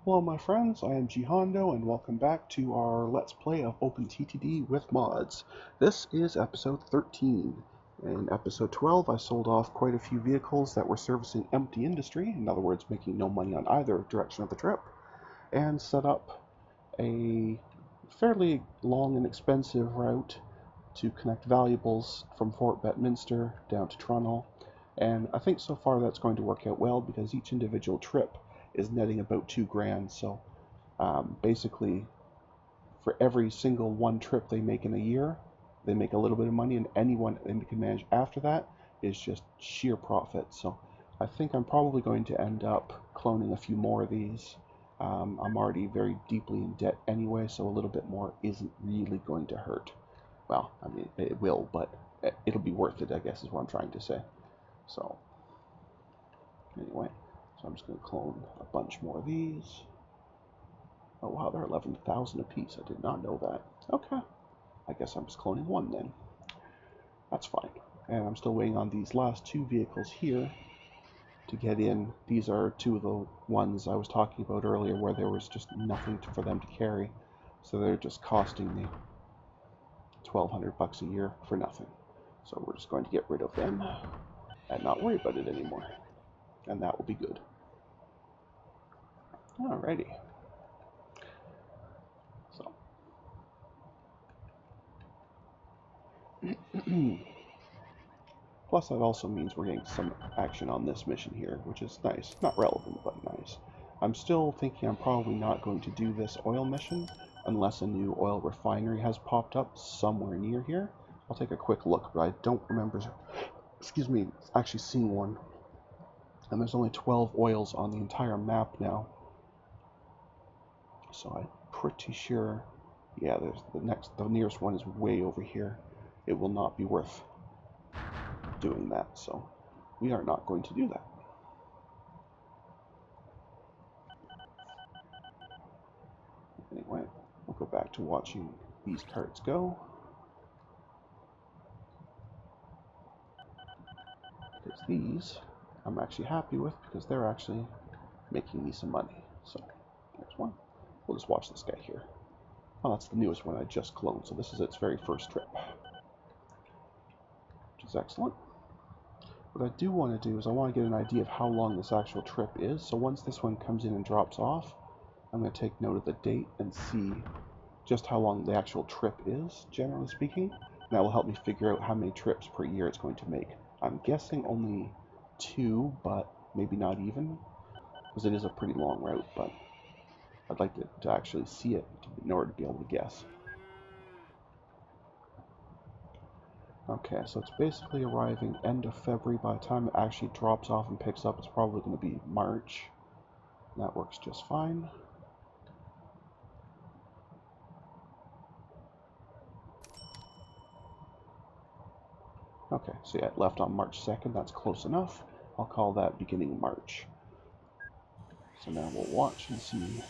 Hello my friends, I am Jihondo and welcome back to our Let's Play of OpenTTD with mods. This is episode 13. In episode 12 I sold off quite a few vehicles that were servicing empty industry, in other words making no money on either direction of the trip, and set up a fairly long and expensive route to connect valuables from Fort Bedminster down to Toronto. And I think so far that's going to work out well because each individual trip is netting about $2,000. So basically, for every single one trip they make in a year, they make a little bit of money, and anyone they can manage after that is just sheer profit. So I think I'm probably going to end up cloning a few more of these. I'm already very deeply in debt anyway, so a little bit more isn't really going to hurt. Well, I mean, it will, but it'll be worth it, I guess, is what I'm trying to say. So, anyway, so I'm just going to clone a bunch more of these. Oh, wow, they're 11,000 apiece. I did not know that. Okay, I guess I'm just cloning one then. That's fine. And I'm still waiting on these last two vehicles here to get in. These are two of the ones I was talking about earlier where there was just nothing for them to carry. So they're just costing me $1,200 a year for nothing. So we're just going to get rid of them and not worry about it anymore. And that will be good. Alrighty. So. Plus that also means we're getting some action on this mission here, which is nice. Not relevant, but nice. I'm still thinking I'm probably not going to do this oil mission unless a new oil refinery has popped up somewhere near here. I'll take a quick look, but I don't remember, excuse me, actually seeing one. And there's only 12 oils on the entire map now. So I'm pretty sure, yeah, there's the nearest one is way over here. It will not be worth doing that, so we are not going to do that. Anyway, we'll go back to watching these carts go. Because these I'm actually happy with because they're actually making me some money. So there's one. We'll just watch this guy here. Oh, that's the newest one I just cloned, so this is its very first trip, which is excellent. What I do want to do is I want to get an idea of how long this actual trip is. So once this one comes in and drops off, I'm going to take note of the date and see just how long the actual trip is, generally speaking. And that will help me figure out how many trips per year it's going to make. I'm guessing only 2, but maybe not even, because it is a pretty long route, but I'd like to actually see it in order to be able to guess. Okay, so it's basically arriving end of February. By the time it actually drops off and picks up, it's probably going to be March. That works just fine. Okay, so yeah, it left on March 2nd. That's close enough. I'll call that beginning March. So now we'll watch and see.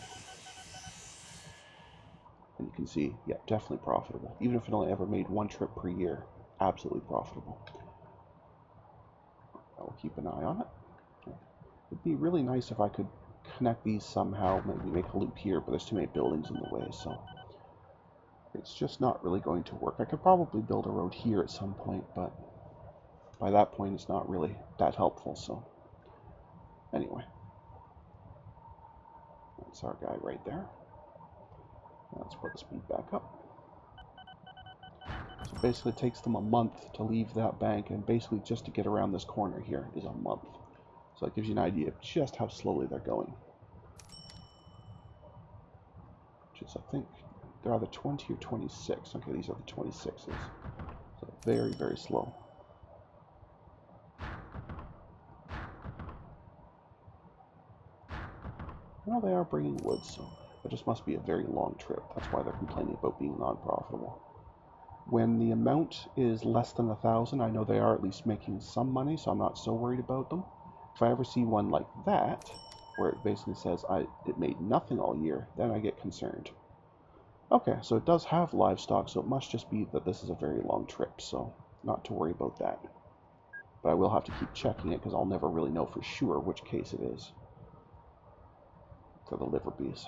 And you can see, yeah, definitely profitable. Even if it only ever made one trip per year, absolutely profitable. I will keep an eye on it. It'd be really nice if I could connect these somehow, maybe make a loop here, but there's too many buildings in the way, so it's just not really going to work. I could probably build a road here at some point, but by that point it's not really that helpful, so anyway. That's our guy right there. Let's put the speed back up. So basically it takes them a month to leave that bank, and basically just to get around this corner here is a month. So that gives you an idea of just how slowly they're going. Which is, I think, they're either 20 or 26. Okay, these are the 26s. So very, very slow. Well, they are bringing wood, so it just must be a very long trip. That's why they're complaining about being non-profitable. When the amount is less than 1,000, I know they are at least making some money, so I'm not so worried about them. If I ever see one like that, where it basically says it made nothing all year, then I get concerned. Okay, so it does have livestock, so it must just be that this is a very long trip, so not to worry about that. But I will have to keep checking it, because I'll never really know for sure which case it is. for the liver bees.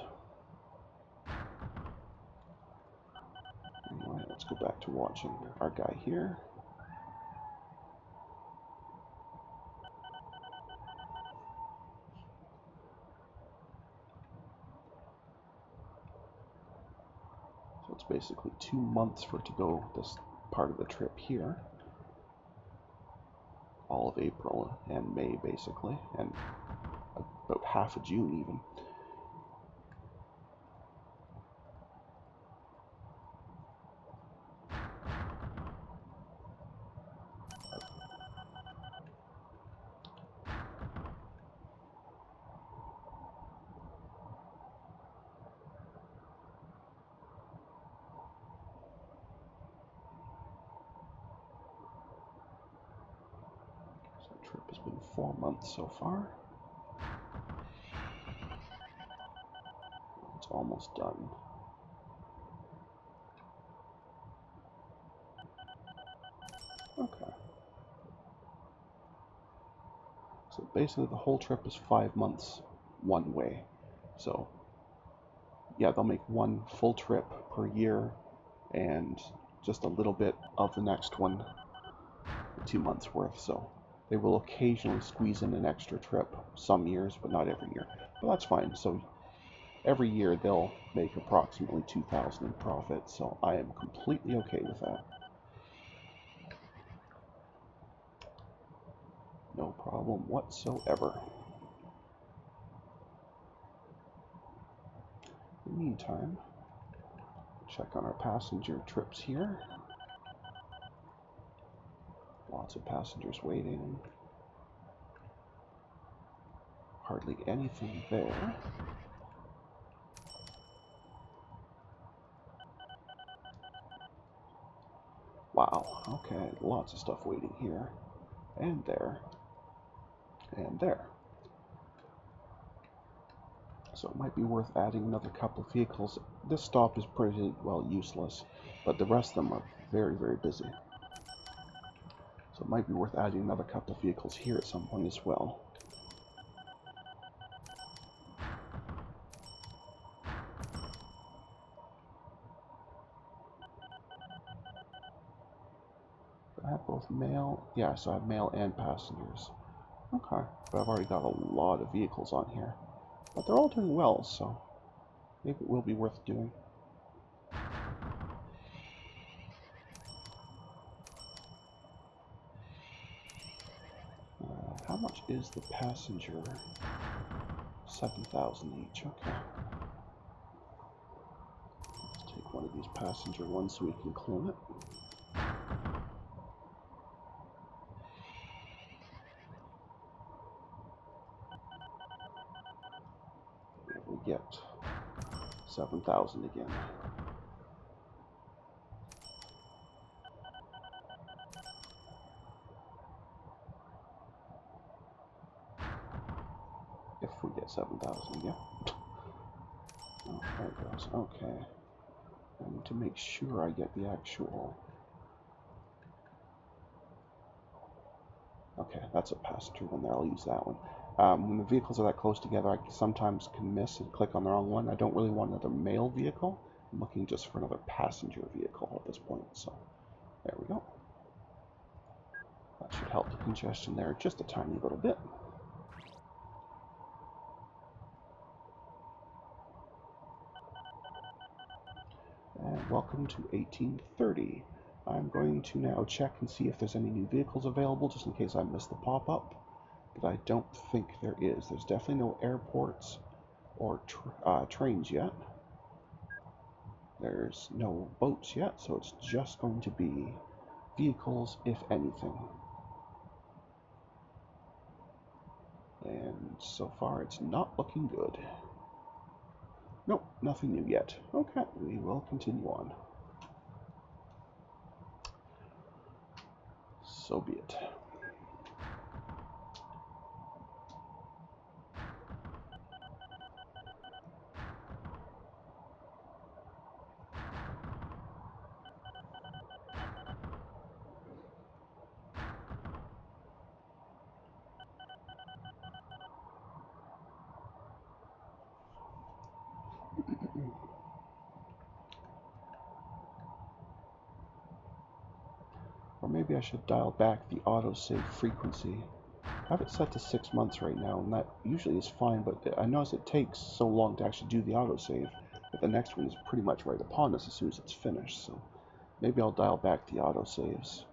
Anyway, let's go back to watching our guy here. So it's basically 2 months for it to go this part of the trip here. All of April and May, basically, and about half of June even. So the trip has been 4 months so far. It's almost done. Okay. So basically the whole trip is 5 months one way. So yeah, they'll make one full trip per year and just a little bit of the next one, 2 months worth. So they will occasionally squeeze in an extra trip some years, but not every year. But that's fine. So every year they'll make approximately 2,000 in profit. So I am completely okay with that. No problem whatsoever. In the meantime, check on our passenger trips here. Lots of passengers waiting. Hardly anything there. Wow, okay, lots of stuff waiting here, and there, and there. So it might be worth adding another couple of vehicles. This stop is pretty well useless, but the rest of them are very, very busy. So it might be worth adding another couple of vehicles here at some point as well. I have both mail, yeah, so I have mail and passengers. Okay, but I've already got a lot of vehicles on here. But they're all doing well, so maybe it will be worth doing. How much is the passenger? 7,000 each, okay. Let's take one of these passenger ones so we can clone it. There we get 7,000 again. If we get 7,000 again. Oh, there it goes, okay. I need to make sure I get the actual... Okay, that's a passenger one there, I'll use that one. When the vehicles are that close together, I sometimes can miss and click on the wrong one. I don't really want another mail vehicle. I'm looking just for another passenger vehicle at this point, so there we go. That should help the congestion there just a tiny little bit. And welcome to 1830. I'm going to now check and see if there's any new vehicles available, just in case I missed the pop-up. But I don't think there is. There's definitely no airports or trains yet. There's no boats yet, so it's just going to be vehicles, if anything. And so far, it's not looking good. Nope, nothing new yet. Okay, we will continue on. So be it. Or maybe I should dial back the autosave frequency. I have it set to 6 months right now, and that usually is fine, but I notice it takes so long to actually do the autosave that the next one is pretty much right upon us as soon as it's finished, so maybe I'll dial back the autosaves.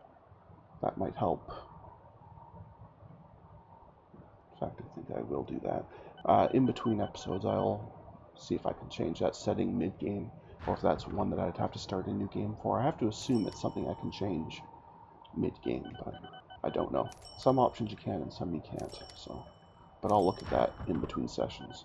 That might help. In fact, I think I will do that. In between episodes, I'll see if I can change that setting mid-game, or if that's one that I'd have to start a new game for. I have to assume it's something I can change mid-game, but I don't know. Some options you can and some you can't, so. But I'll look at that in between sessions.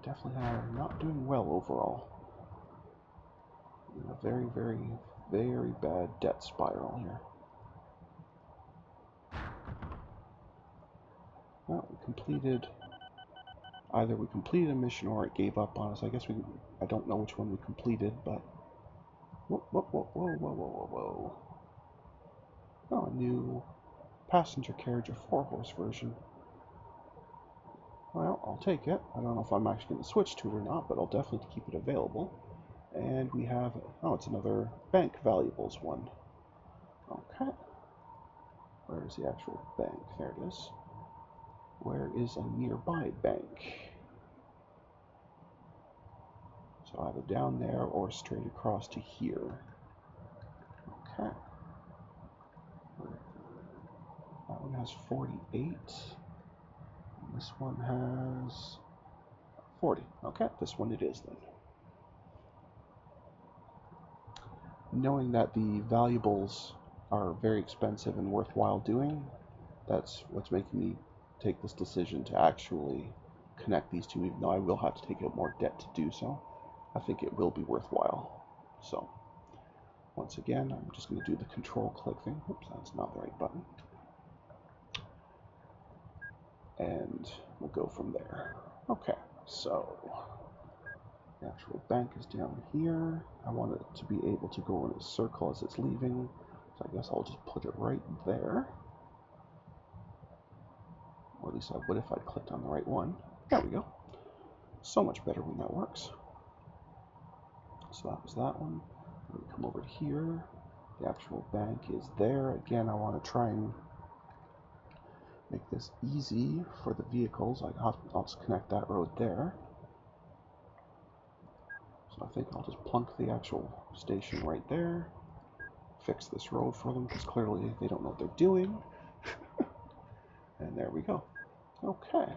Definitely not doing well overall. A very, very, very bad debt spiral here. Well, either we completed a mission or it gave up on us. I guess I don't know which one we completed, but whoa, whoa, whoa, whoa, whoa, whoa, whoa. Oh, a new passenger carriage, a 4-horse version. Well, I'll take it. I don't know if I'm actually going to switch to it or not, but I'll definitely keep it available. And we have, oh, it's another bank valuables one. Okay. Where is the actual bank? There it is. Where is a nearby bank? So either down there or straight across to here. Okay. That one has 48. This one has 40. Okay, this one it is then. Knowing that the valuables are very expensive and worthwhile doing, that's what's making me take this decision to actually connect these two, even though I will have to take out more debt to do so. I think it will be worthwhile. So, once again, I'm just going to do the control click thing. Oops, that's not the right button. And we'll go from there. Okay, so the actual bank is down here. I want it to be able to go in a circle as it's leaving, so I guess I'll just put it right there. Or at least I would if I'd clicked on the right one. There we go. So much better when that works. So that was that one. We come over here. The actual bank is there. Again, I want to try and make this easy for the vehicles. I'll just connect that road there. So I think I'll just plunk the actual station right there. Fix this road for them because clearly they don't know what they're doing. And there we go. Okay.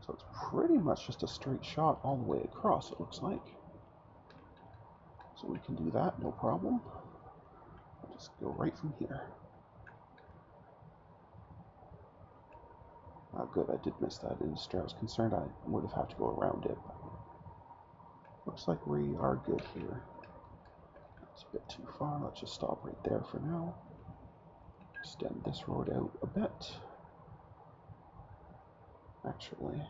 So it's pretty much just a straight shot all the way across, it looks like. So we can do that, no problem. I'll just go right from here. Oh, good, I did miss that industry. I was concerned I would have had to go around it. Looks like we are good here. It's a bit too far. Let's just stop right there for now. Extend this road out a bit. Actually,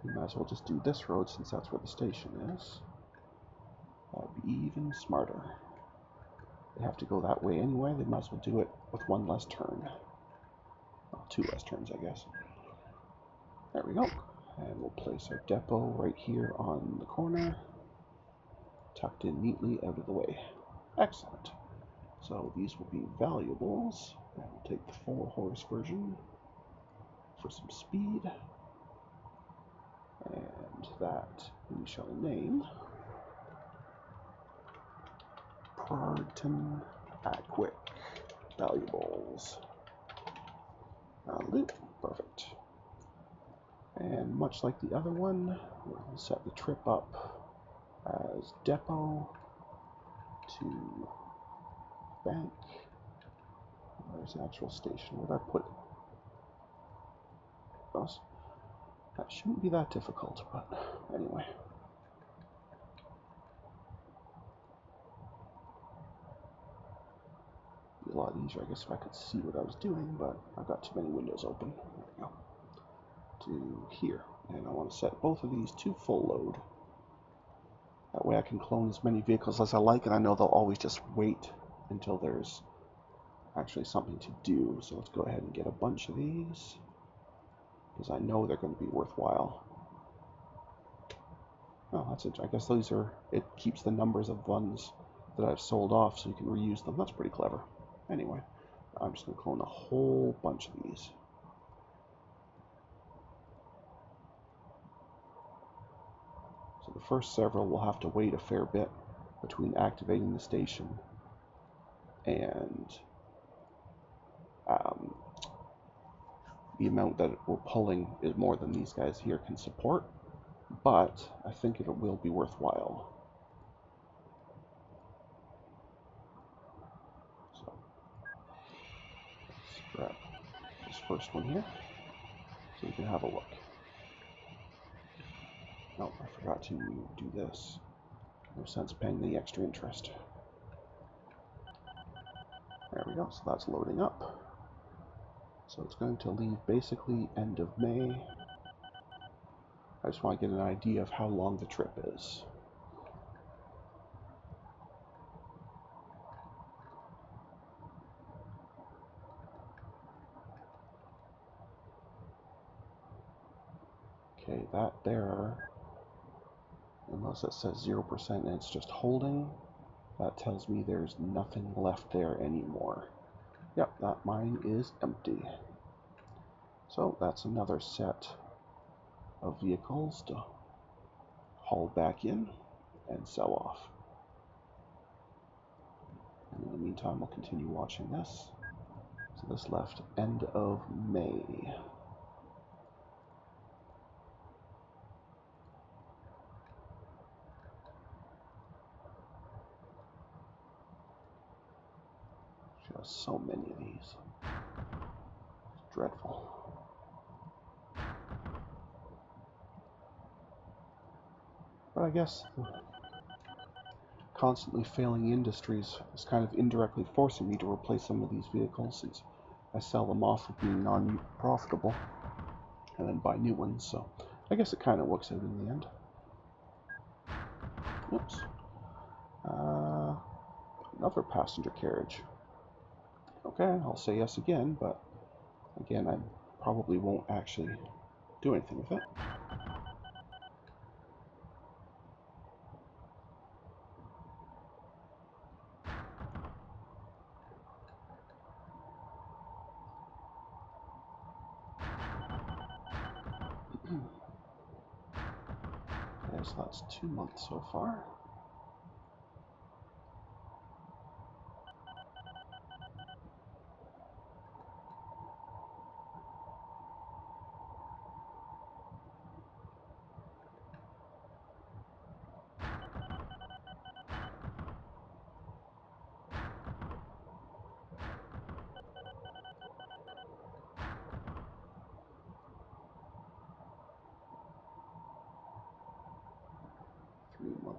we might as well just do this road since that's where the station is. That would be even smarter. They have to go that way anyway. They might as well do it with one less turn. Well, 2 less turns, I guess. There we go. And we'll place our depot right here on the corner. Tucked in neatly out of the way. Excellent. So these will be valuables. And we'll take the 4-horse version for some speed. And that we shall name Prarton Aquic Valuables. Loop. Perfect. And much like the other one, we'll set the trip up as depot to bank. There's the actual station. Where did I put it? That shouldn't be that difficult, but anyway. Be a lot easier, I guess, if I could see what I was doing, but I've got too many windows open. There we go. To here. And I want to set both of these to full load. That way I can clone as many vehicles as I like, and I know they'll always just wait until there's actually something to do. So let's go ahead and get a bunch of these, because I know they're going to be worthwhile. Oh, that's it. I guess these are, it keeps the numbers of ones that I've sold off so you can reuse them. That's pretty clever. Anyway, I'm just going to clone a whole bunch of these. So the first several will have to wait a fair bit between activating the station and the amount that we're pulling is more than these guys here can support, but I think it will be worthwhile. So let's grab this first one here so you can have a look. Oh, I forgot to do this. No sense paying the extra interest. There we go, so that's loading up. So it's going to leave basically end of May. I just want to get an idea of how long the trip is. Okay, that there, unless it says 0% and it's just holding, that tells me there's nothing left there anymore. Yep, that mine is empty. So that's another set of vehicles to haul back in and sell off. And in the meantime, we'll continue watching this. So this left end of May. Just so many of these. It's dreadful. But I guess constantly failing industries is kind of indirectly forcing me to replace some of these vehicles since I sell them off for being non-profitable and then buy new ones. So I guess it kind of works out in the end. Oops. Another passenger carriage. Okay, I'll say yes again, but again, I probably won't actually do anything with it. Okay, so that's 2 months so far.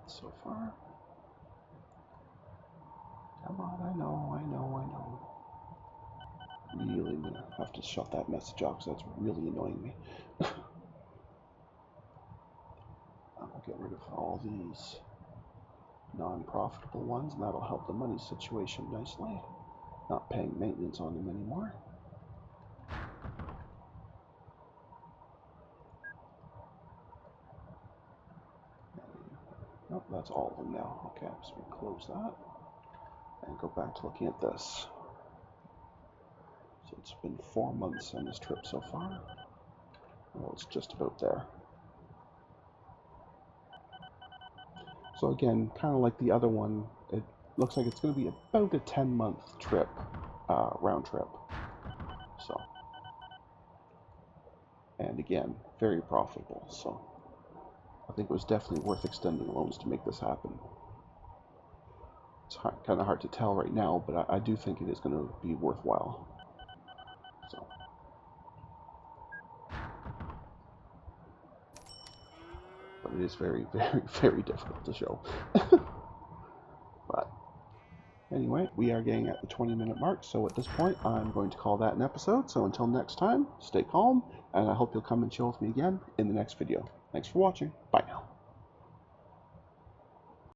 So far. Come on, I know. Really gonna have to shut that message off because that's really annoying me. I'll get rid of all these non-profitable ones, and that'll help the money situation nicely. Not paying maintenance on them anymore. Nope, that's all of them now. Okay, so we close that and go back to looking at this. So it's been 4 months on this trip so far. Well, it's just about there. So again, kind of like the other one, it looks like it's going to be about a 10-month trip, round trip. So, and again, very profitable. So I think it was definitely worth extending loans to make this happen. It's kind of hard to tell right now, but I do think it is going to be worthwhile. So, but it is very, very, very difficult to show. But Anyway, we are getting at the 20-minute mark, so at this point, I'm going to call that an episode. So until next time, stay calm, and I hope you'll come and chill with me again in the next video. Thanks for watching. Bye now.